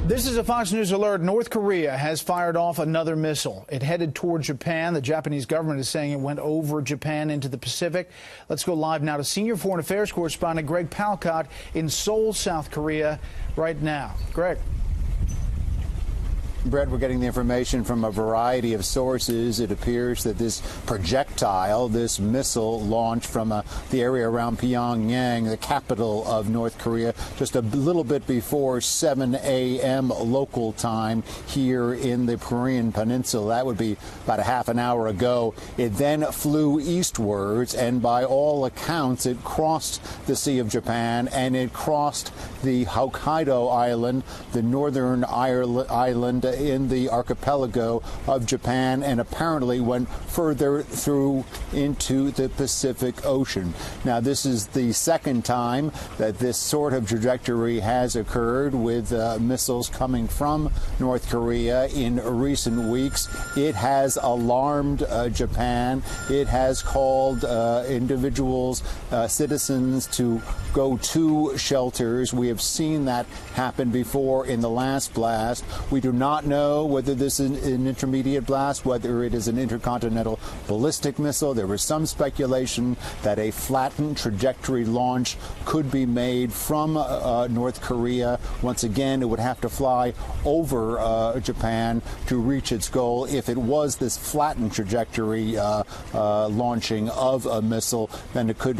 This is a Fox News alert. North Korea has fired off another missile. It headed toward Japan. The Japanese government is saying it went over Japan into the Pacific. Let's go live now to senior foreign affairs correspondent Greg Palcott in Seoul, South Korea right now. Greg. Brett, we're getting the information from a variety of sources. It appears that this projectile, this missile launched from the area around Pyongyang, the capital of North Korea, just a little bit before 7 a.m. local time here in the Korean Peninsula. That would be about a half an hour ago. It then flew eastwards, and by all accounts, it crossed the Sea of Japan, and it crossed the Hokkaido Island, the northern island in the archipelago of Japan, and apparently went further through into the Pacific Ocean. Now, this is the second time that this sort of trajectory has occurred with missiles coming from North Korea in recent weeks. It has alarmed Japan. It has called individuals, citizens, to go to shelters. We have seen that happen before in the last blast. We do not know whether this is an intermediate blast, whether it is an intercontinental ballistic missile. There was some speculation that a flattened trajectory launch could be made from North Korea. Once again, it would have to fly over Japan to reach its goal. If it was this flattened trajectory launching of a missile, then it could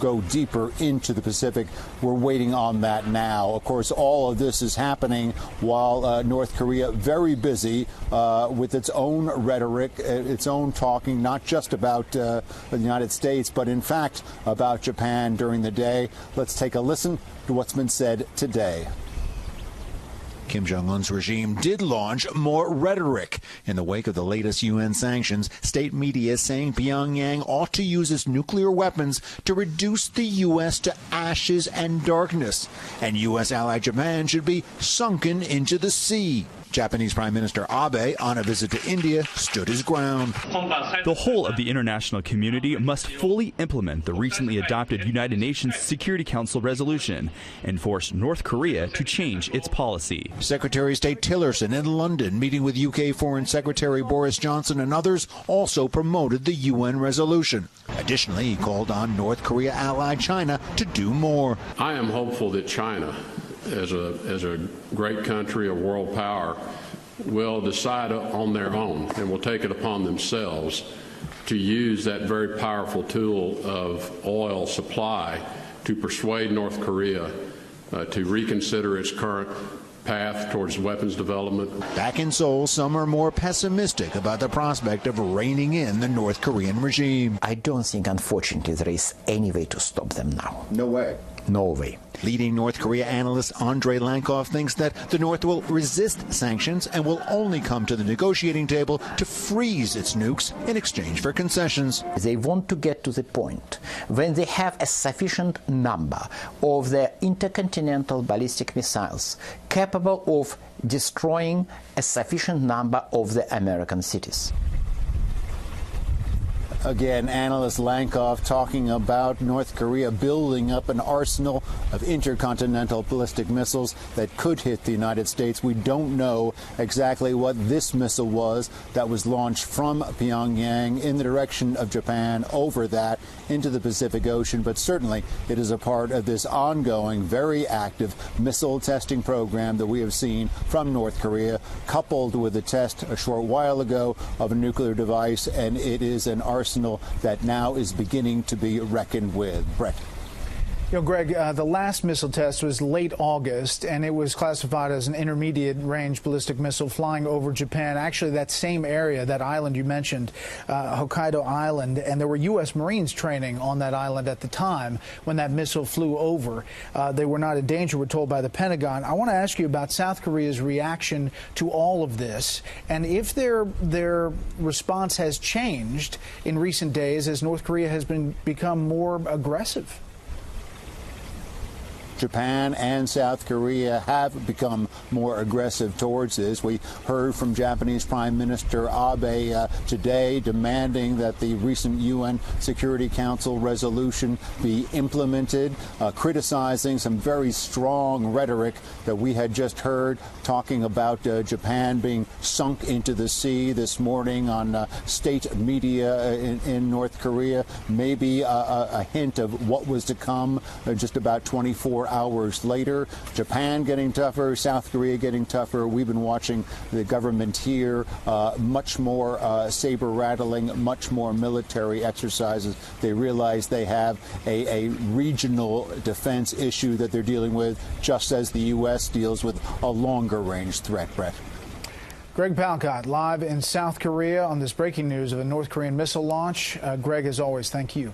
go deeper into the Pacific. We're waiting on that now. Of course, all of this is happening while North Korea very busy with its own rhetoric, its own talking, not just about the United States, but in fact about Japan during the day. Let's take a listen to what's been said today. Kim Jong-un's regime did launch more rhetoric. In the wake of the latest UN sanctions, state media is saying Pyongyang ought to use its nuclear weapons to reduce the U.S. to ashes and darkness. And U.S. ally Japan should be sunken into the sea. Japanese Prime Minister Abe, on a visit to India, stood his ground. The whole of the international community must fully implement the recently adopted United Nations Security Council resolution and force North Korea to change its policy. Secretary of State Tillerson in London, meeting with UK Foreign Secretary Boris Johnson and others, also promoted the UN resolution. Additionally, he called on North Korea ally China to do more. I am hopeful that China, as a great country, a world power, will decide on their own and will take it upon themselves to use that very powerful tool of oil supply to persuade North Korea to reconsider its current path towards weapons development. Back in Seoul, some are more pessimistic about the prospect of reining in the North Korean regime. I don't think, unfortunately, there is any way to stop them now. No way. No way. Leading North Korea analyst Andrei Lankov thinks that the North will resist sanctions and will only come to the negotiating table to freeze its nukes in exchange for concessions. They want to get to the point when they have a sufficient number of their intercontinental ballistic missiles capable of destroying a sufficient number of the American cities. Again, analyst Lankov talking about North Korea building up an arsenal of intercontinental ballistic missiles that could hit the United States. We don't know exactly what this missile was that was launched from Pyongyang in the direction of Japan over that into the Pacific Ocean, but certainly it is a part of this ongoing, very active missile testing program that we have seen from North Korea, coupled with a test a short while ago of a nuclear device, and it is an arsenal that now is beginning to be reckoned with. Brett. You know, Greg, the last missile test was late August, and it was classified as an intermediate-range ballistic missile flying over Japan. Actually, that same area, that island you mentioned, Hokkaido Island, and there were U.S. Marines training on that island at the time when that missile flew over. They were not in danger, we're told by the Pentagon. I want to ask you about South Korea's reaction to all of this, and if their response has changed in recent days as North Korea has become more aggressive. Japan and South Korea have become more aggressive towards this. We heard from Japanese Prime Minister Abe today demanding that the recent UN Security Council resolution be implemented, criticizing some very strong rhetoric that we had just heard, talking about Japan being sunk into the sea this morning on state media in North Korea. Maybe a hint of what was to come just about 24 hours later. Japan getting tougher, South Korea getting tougher. We've been watching the government here much more saber rattling, much more military exercises. They realize they have a regional defense issue that they're dealing with, just as the U.S. deals with a longer range threat, Brett. Greg Palcott, live in South Korea on this breaking news of a North Korean missile launch. Greg, as always, thank you.